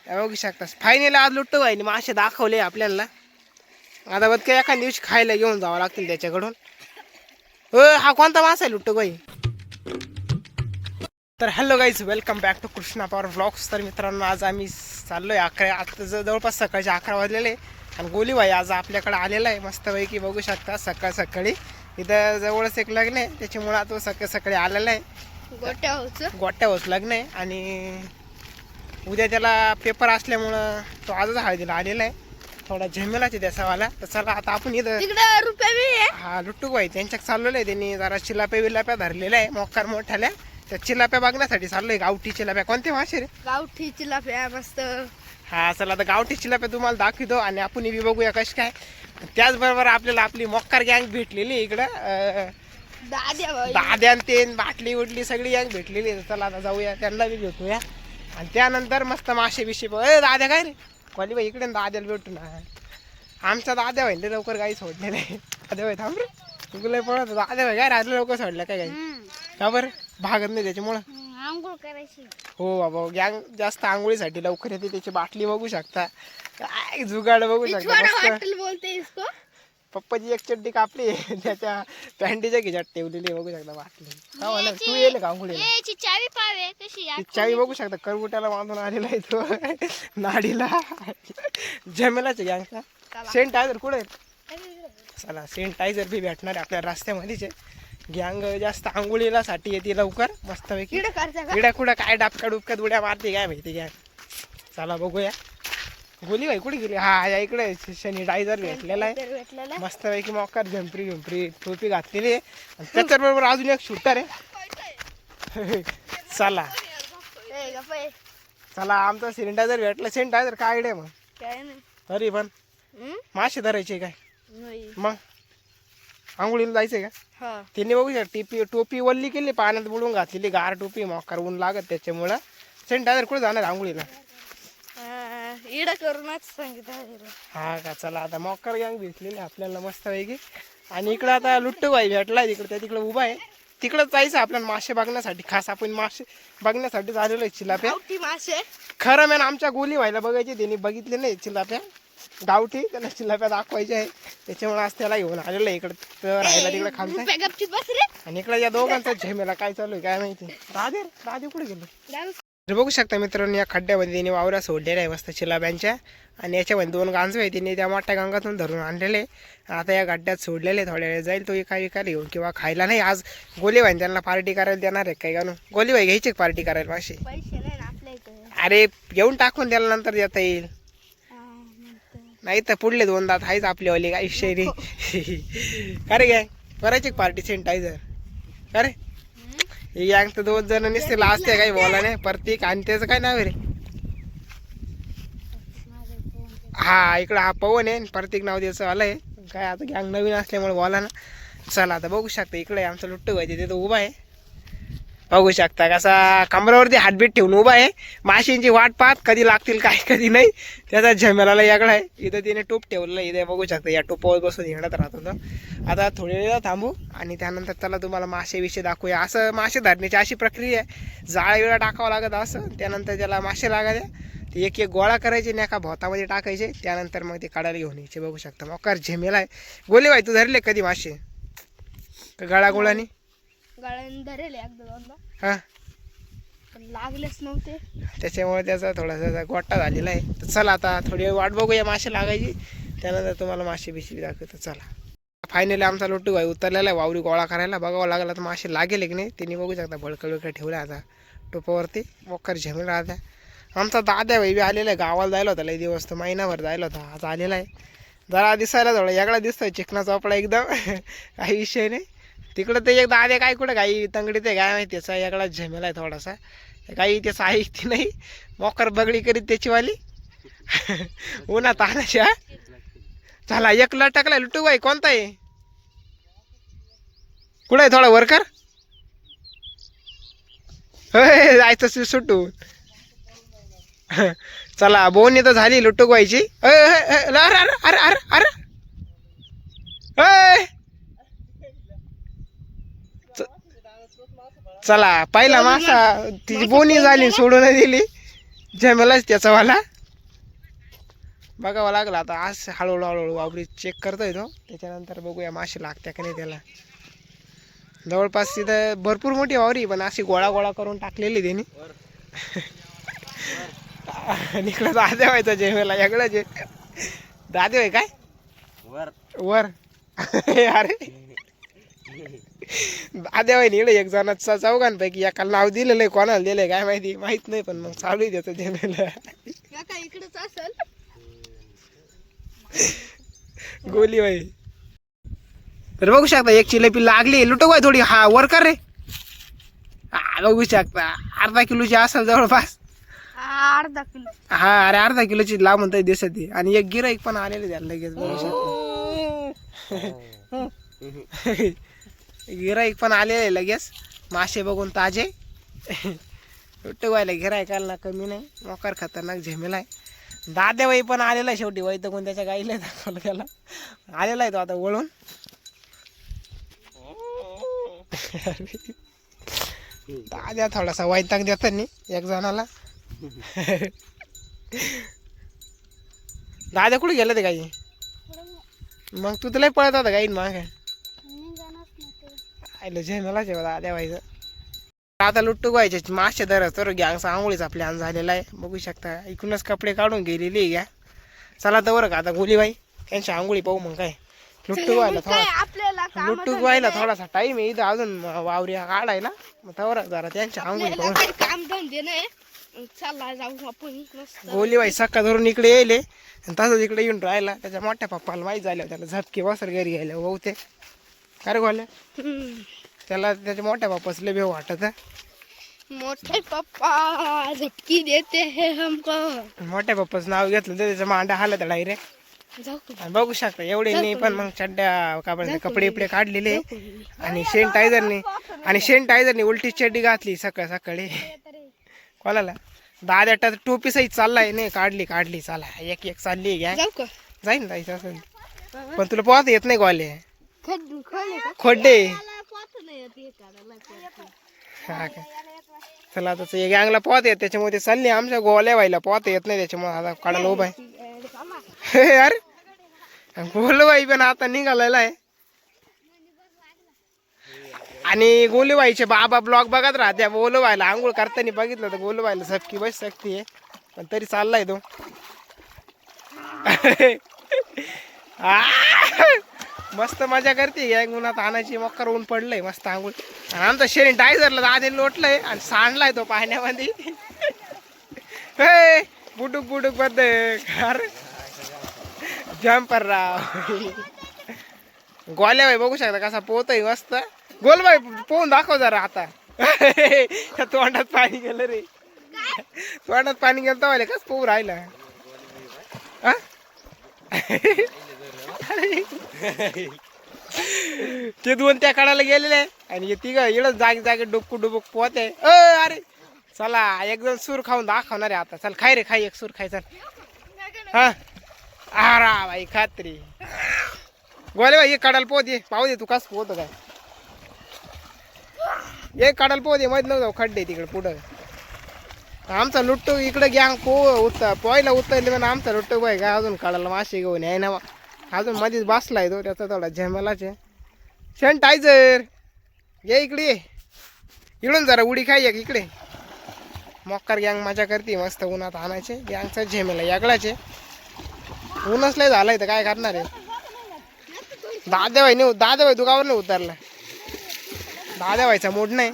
बघू शकता फायनली आज लुट्टू भाईने मासे दाखवले आपल्याला. आता बघ काय एखाद्या दिवशी खायला घेऊन जावं लागतील त्याच्याकडून. हा कोणता मासा आहे लुट्टू भाई? तर hello guys, welcome back to Krishna power vlogs. तर मित्रांनो आज आम्ही चाललोय आता जवळपास सकाळचे 11 वाजलेले आणि गोली भाई आज आपल्याकडे आलेला आहे मस्तपैकी. बघू शकता सकाळी इथं जवळच एक लग्न आहे, त्याच्यामुळे तो सकाळी आलेला आहे. गोट्या होत लग्न आहे आणि उद्या त्याला पेपर असल्यामुळं तो आजच हळदीला आलेला आहे. थोडा झेमेलाच आहे त्याचावाला. तर चला आता आपण इथं हा लुट्टू भाई त्यांच्या चाललेलं आहे. त्यांनी जरा चिलाप्या विलाप्या धरलेल्या आहे मोकार मोठ्याल्या. त्या चिलाप्या बघण्यासाठी चाललोय. गावठी चिलाप्या. कोणते मासे रे? गावठी चिलाप्या मस्त. हा चला आता गावठी चिलाप्या तुम्हाला दाखवतो आणि आपण बी बघूया कशी काय. त्याचबरोबर आपल्याला आपली मोकार गँग भेटलेली इकडं. दाद्या ते बाटली उडली सगळी गँग भेटलेली. चला आता जाऊया त्यांना बी भेटूया आणि त्यानंतर मस्त मासे बिशे. दाद्या काय रे कॉली भाई इकडे दाद्याला भेटू ना. आमचा दाद्या व्हायला लवकर काही सोडले नाही. दाद्या भाई थांब रे तुला पळत. दाद्या भाई काय राहिलं लवकर सोडलं काय काही का बरं भागत नाही त्याच्यामुळं. आंघोळ करायची हो बाबा गँग जास्त आंघोळीसाठी लवकर येते. त्याची बाटली बघू शकता काय जुगाड बघू शकता. बोलते इसको पप्पाची एक चड्डी कापली त्याच्या पॅन्टीच्या खिशात ठेवलेली बघू शकता बाटली. तू येईल का आंघोळीला? चावी बघू शकता करबुट्याला बांधून आलेला आहे तो नाडीला. जमेलाच गँगचा सेंट टायझर कुठे? चला सेंट टायझर बी भेटणार आपल्या रस्त्यामध्येच. गँग जास्त आंघोळीला साठी येते लवकर मस्तपैकी. इड्या कुठं काय डापका डुपक्यात उड्या मारते काय माहिती गँग. चला बघूया गोली भाई कुठे गेली. हा या इकडे सॅनिटायझर भेटलेला आहे मस्तपैकी. मोकार झंपरी टोपी घातलेली आहे आणि त्याच्याबरोबर अजून एक शूटर आहे. चला आमचा सॅनिटायझर भेटला. सॅनिटायझर काय आयडिया मग? काय नाही. अरे पण मासे धरायचे काय मग आंघोळीला जायचंय का? त्यांनी बघू शकता टोपी वल्ली केली पाण्यात बुडून घातलेली. गार टोपी मोकार ऊन लागत त्याच्यामुळं. सॅनिटायझर कुठे जाणार आंघोळीला? इडा करूनच सांगितलं. हा का चला आता मोकार गँग भेटलेली आपल्याला मस्तपैकी. आणि इकडं आता लुट्टू भाई भेटलाय तिकडे उभा आहे. तिकडं जायचं आपल्याला मासे बघण्यासाठी. खास आपण मासे बघण्यासाठी झालेलो आहे चिलाप्या. मासे खरं मॅन आमच्या गोली व्हायला बघायचे त्यांनी बघितले नाही चिलाप्या गावठी. त्याला चिलाप्या दाखवायचे आहे त्याच्यामुळे आज त्याला घेऊन आलेलं आहे इकडं राहायला तिकडे खालचं. आणि इकडे या दोघांचा झेमेला काय चालू आहे काय माहिती. राधे कुठे गेलो? बघू शकता मित्रांनो या खड्ड्यामध्ये त्यांनी वावरा सोडलेला आहे मस्त चिलाप्यांच्या. आणि याच्यामध्ये 2 गांजवे आहे त्यांनी त्या मोठ्या गंगातून धरून आणलेले. आता या गड्ड्यात सोडलेले. थोड्या वेळ जाईल तो विकायला घेऊन किंवा खायला नाही. आज गोलीबाई त्यांना पार्टी करायला देणार आहे काय का? गोलीबाई घ्यायची पार्टी करायला मासे? अरे घेऊन टाकून त्याला नंतर देता येईल. नाही तर पुढले 2 दात आहेच आपल्यावाली काय विषय रे. अरे काय करायची पार्टी सॅनिटायझर? अरे हे गँग तर 2 जण नसते लाजते काही बोला नाही प्रत्येक. आणि त्याचं काय नाव आहे रे? हा इकडं हा पवन आहे प्रत्येक नाव त्याचं आलं आहे काय. आता गँग नवीन असल्यामुळे बोला ना. चला आता बघू शकता इकडे आमचं लुट्टू व्हायचे तिथं उभा आहे. बघू शकता कसा कमरावरती हातबीट ठेवून उभा आहे. माशींची वाट पाहत कधी लागतील काय कधी नाही. त्याचा झमेलाला याकडा आहे. इथं तिने टोप ठेवलेलं आहे. इथे बघू शकता या टोपावर बसून येणार राहत होतं. आता थोडी वेळ थांबू आणि त्यानंतर त्याला तुम्हाला मासे विषय दाखवूया. असं मासे धरण्याची अशी प्रक्रिया आहे. जाळा वेळा टाकावं लागत असं. त्यानंतर त्याला मासे लागायचे ते एक गोळा करायचे आणि एका भोतामध्ये टाकायचे. त्यानंतर मग ते काढायला घेऊन यायचे. बघू शकता मोकार झेमेला आहे. गोली भाई तू धरले कधी मासे गळागोळानी? धरेल एकदा हा पण लागलेच नव्हते त्याच्यामुळे त्याचा थोडासा गोटा झालेला आहे. तर चला आता थोडी वेळ वाट बघूया मासे लागायची. त्यानंतर तुम्हाला मासे बिशी दाखवतो. चला फायनली आमचा लुट्टू भाई उतरलेला आहे वावरी गोळा करायला. बघावं लागला तर मासे लागेल की नाही. त्यांनी बघू शकता बळकळ ठेवला आता टोपावरती. मोकार झेमेल राहत्या. आमचा दाद्या भाई बी आलेला आहे. गावाला जायला होता लई दिवस तर महिनाभर जायला होता. आज आलेला आहे. जरा दिसायला थोडा वेगळा दिसतोय चिकना चोपडा एकदम. काही विषय नाही. तिकडं ते एक दादे काय कुठं काही तंगडीत आहे काय माहिती. त्याचा वेगळा झमेला आहे थोडासा. काही त्याचं ऐकते नाही. मोकर बगडी करीत त्याचीवाली उन्हा तानाच्या. चला एक लटकला लुट्टू भाई कोणता आहे कुठं आहे थोडा वर कर. जायचं सुटून. चला बोनी तर झाली लुट्टू व्हायची. अरे अरे अरे अरे चला पहिला मासा तिची बोनी झाली सोडून दिली. झमेलाच त्याचा वाला. बघावं लागलं आता. आज हळूहळू हळूहळू वावरी चेक करतोय तो, त्याच्यानंतर बघूया मासे लागत्या का नाही त्याला. जवळपास तिथं भरपूर मोठी वावरी, पण अशी गोळा गोळा करून टाकलेली त्यांनी. आणि इकडं दादे व्हायचा जेवायला वेगळं जे दादे व्हाय काय वर अरे दादे व्हाय इकडे एक जणांचा चौघांपैकी एकाला नाव दिलेलं आहे, कोणाला दिलंय काय माहिती माहित नाही, पण मग चालू देतो जेवायला. इकडेच असेल गोली बाई. तर बघू शकता एक चिलेपी लागली. लुटो बाई थोडी हा वर कर रे. बघू शकता अर्धा किलोची असेल जवळपास. अर्धा किलो. हा अरे अर्धा किलोची लांब म्हणता दिसत. आणि एक गिराईक पण आलेले त्याला लगेच बघू शकता. गिराईक पण आलेले लगेच मासे बघून ताजे. लुटो बाईला गिराईकाला ना कमी नाही. मोकार खतरनाक झेमेला आहे. दादेबाई पण आलेला आहे शेवटी. वैत कोण त्याच्या गाईला दाखवलं त्याला. आलेला आहे तो आता वळून. दाद्या थोडासा वैताग देतात नी एक जणाला. दादा कुठे गेलं ते गाई. मग तू तुला पळत होता गाईन माग. आयलं झेमेला जेव्हा दाद्या व्हायचं. आता लुट्टू व्हायचे मासे धर तर गँगचा आंघोळीचा प्लॅन झालेला आहे. बघू शकता इकडूनच कपडे काढून गेलेली घ्या. चला तर बरं का आता गोलीबाई त्यांची आंघोळी पाहू. मग काय लुट्टू व्हायला थोडासा टाइम आहे इथं अजून वावरी काढायला. मग तवर जरा त्यांच्या आंघोळी पाहू. काम धंदे नाही. चला जाऊ आपण. गोलीबाई सकाळ धरून इकडे येले आणि तसंच इकडे येऊन राहिला. त्याच्या मोठ्या पप्पाला माहीत झालं त्याला झपके बसर घरी घ्यायला भाऊ ते काय रे गोल्या. त्याला त्याच्या मोठ्या बापाच लय भेव वाटत. मोठे पप्पा झपकी देते है हमको. मोठ्या बाप्पाचं नाव घेतलं तर त्याचा मांडा हालत डायरेक्ट. बघू शकता एवढे नाही पण मग चड्ड्या कपडे बिपडे काढलेले. आणि शेंटायझरनी उलटी चड्डी घातली सकाळ सकाळी. कोणाला दाद्या टोपी सहित चाललाय. नाही काढली चला एक चालली घ्या जाईन जायचं असेल. पण तुला पोहता येत नाही गोले. खोड्डे हा काय. चला आता गँगला पोहता येत त्याच्यामुळे चालली. आमच्या गोल्या व्हायला पोहता येत नाही त्याच्यामुळे आता काढायला उभा आहे. अरे गोलूबाई पण आता निघालेला आहे. आणि गोलूबाईचे बाबा ब्लॉग बघत राहत्या. गोलूबाईला आंघोळ करताना बघितलं तर गोलूबाईला झपकी बस सकती आहे. पण तरी चाललाय तो. मस्त मजा करते गँग. उन्हात आणायची मक्कर ऊन पडलंय मस्त आंघोळ. आणि आमचा सॅनिटायझरला दादे लोटलंय आणि सांडलाय तो पाण्यामध्ये. बुडूक बद्द अरे जम्पर राव. गोल्या बाई बघू शकता कसा पोहतोय मस्त. गोलबाई पोहून दाखव जरा आता. तोंडात पाणी गेलं रे. तोंडात पाणी गेलं तर कस पोहू राहिला. ते दोन त्या काढायला गेलेले आणि तिघ इकडं जागे डुबूक पोहते. अरे चला एकदम सूर खाऊन दाखवणार आहे आता. चल खाय रे खाय एक सूर खाय चल. हा आरा भाई खात्री. गोले भाई एक काढायला पोहत ये पाहू दे तू कस पोहतो काय. एक काढायला पोहत ये माहित नव्हतं खड्डे तिकडे पुढं. आमचा लुट्टू इकडे गँग पोहायला उतरले पण आमचा लुट्टू बाई काय अजून काढायला मासे घेऊन आहे ना. अजून मध्येच बसलाय तो. त्याचा थोडा झेमेलाच आहे. सॅनिटायझर ये इकडे. इकडून जरा उडी खाय एक इकडे. मोक्कार गँग मजा करते मस्त उन्हात आणायचे. गँगचा झेमेला यागळाचे. ऊनच लय झालाय तर काय करणार आहे. दादेबाई दुगावर नाही उतरला. दादेबाईचा मूड नाही.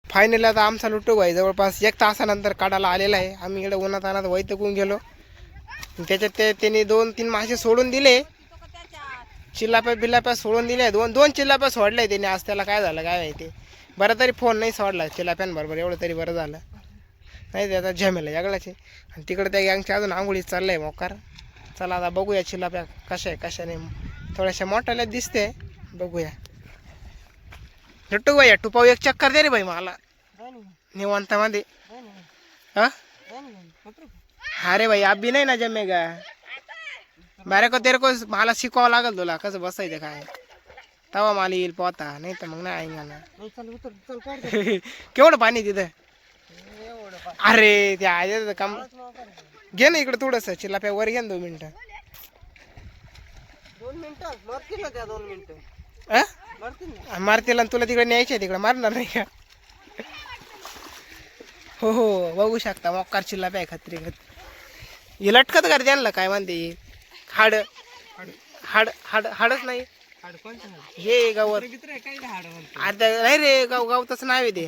फायनली आता आमचा लुट्टू भाई जवळपास 1 तासानंतर काढायला आलेला आहे. आम्ही इकडे उन्हात आणत वैतकून गेलो. त्याच्यात त्यांनी 2-3 मासे सोडून दिले. चिल्लाप्या सोडून दिले. दोन चिल्लाप्या सोडल्या त्यांनी. आज त्याला काय झालं काय माहिती. बरं तरी फोन नाही सोडला चिल्लाप्यांबरोबर. एवढं तरी बरं झालं. नाही त्याचा झमेला यागळाचे. आणि तिकडे त्या गँगच्या अजून आंघोळी चाललंय मोकार. चला आता बघूया चिल्लाप्या कशा नाही. थोड्याशा मोठ्याला दिसते. बघूया लुट्टू भाई टुपाऊ एक चक्कर दे रे भाई मला निवांतामध्ये. अरे भाई अभी नाही ना जमेगा. बारे को तेरे को मला शिकवावं लागल तुला कसं बसायचं काय. तवा मला येईल पोहता. नाही तर मग नाही ना. केवढं पाणी तिथं. अरे त्या कम घे ना इकडे थोडस चिल्लाप्या वर घे ना 2 मिनिटं. 2 मिनिटं मारतील ना त्या 2 मिनिटं अ? मारतील ना. मारतेला आणि तुला तिकडे न्यायचे आहे, तिकडे मारणार नाही का? हो हो बघू शकता मोकार चिल्लाप्या आहे खत्री खत. हे लटकत कर त्यांना काय म्हणते हाड हाड हाड हाडच नाही हाड कोणतं हाड? हे गवत मित्र आहे काय हाड म्हणतो. अर्धा नाही रे गावतच नाव आहे ते.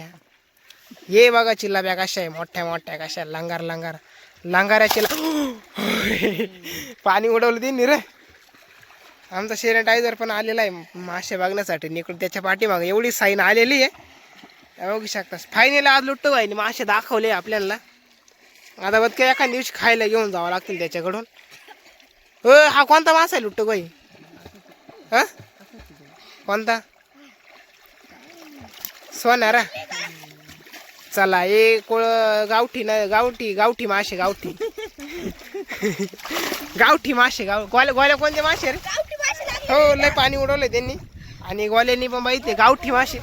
हे बघा चिल्लाप्या कशा आहे मोठ्या मोठ्या कशा लंगार लंगार लंगाऱ्या पाणी उडवलं ते रे. आमचा सॅनिटायझर पण आलेला आहे मासे बघण्यासाठी निकडून त्याच्या पाठीमागे एवढी साईन आलेली आहे बघू शकता. फायनली आज लुट्टू भाईने मासे दाखवले आपल्याला. आता बघ काय एखाद्या दिवशी खायला घेऊन जावं लागतील त्याच्याकडून. हा कोणता मासा आहे लुट्टू भाई? हा कोणता? सोनारा. चला हे कोळ गावठी ना गावठी गावठी मासे गावठी गावठी मासे गोल्या गोल्या कोणते मासे रे? हो लय पाणी उडवलंय त्यांनी आणि गोल्यांनी पण माहिती गावठी मासे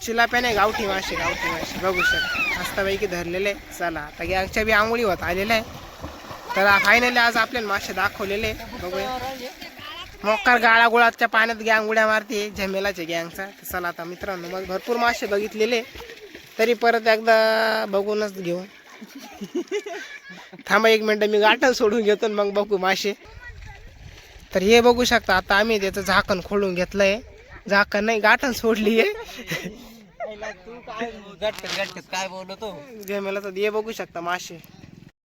चिलाप्याने गावठी मासे बघू शकता मस्तपैकी धरलेले. चला आता गॅंगच्या बी आंघोळी होत आलेल्या आहे. तर फायनली आज आपल्याला मासे दाखवलेले बघूया. मोकार गाळा गुळाच्या पाण्यात गॅंग उड्या मारते झमेलाचे गॅंगचा. चला आता मित्रांनो मग भरपूर मासे बघितलेले तरी परत एकदा बघूनच घेऊ. थांबा 1 मिनिट मी गाठण सोडून घेतो मग बघू मासे. तर हे बघू शकता आता आम्ही त्याचं झाकण खोलून घेतलंय. झाकण नाही गाठण सोडली आहे. तू काय गटकत काय बोलतो झमेला तर हे बघू शकता मासे.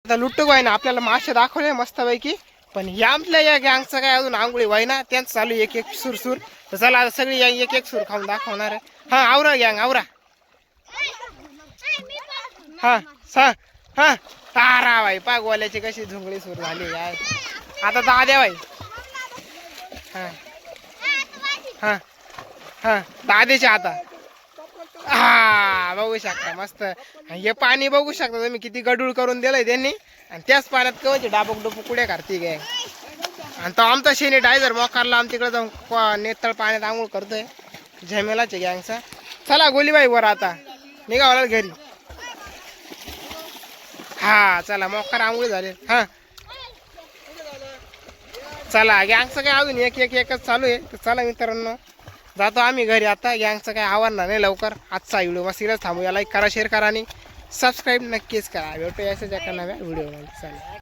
आता लुट्टू आहे ना आपल्याला मासे दाखवले मस्तपैकी. पण या आपल्या या गँगचं काय अजून आंघोळी व्हायना त्यांचं चालू एक एक सुरसूर. तर चला आता सगळी एक एक सूर खाऊन दाखवणार आहे. हा आवरा गँग आवरा. हा सा हा तारा बाई पागवाल्याची कशी झुंगळी सूर झाली यार. आता दाद्या बाई. हा हा हा दाद्याच्या आता. हा बघू शकता मस्त. हे पाणी बघू शकता तुम्ही किती गडूळ करून दिलंय त्यांनी आणि त्याच पाण्यात कवचे डाबक डुबक उड्या करते गे. आणि तो आमचा सॅनिटायझर मोकारला आम तिकडे जाऊन नेतळ पाण्यात आंघोळ करतोय झमेलाचे गँगचा. चला गोलीबाई वर आता निघावला घरी. हा चला मोकार आंघोळी झाले. हा चला गँगचं काय अजून एकच चालू आहे. तर चला मित्रांनो जातो आम्ही घरी आता. गँगचं काय आवडणार नाही लवकर. आजचा व्हिडिओ बस इथंच थांबूया. लाईक करा शेअर करा आणि सबस्क्राईब नक्कीच करा. भेटूया अशाच एका नव्या व्हिडिओमध्ये. चालेल.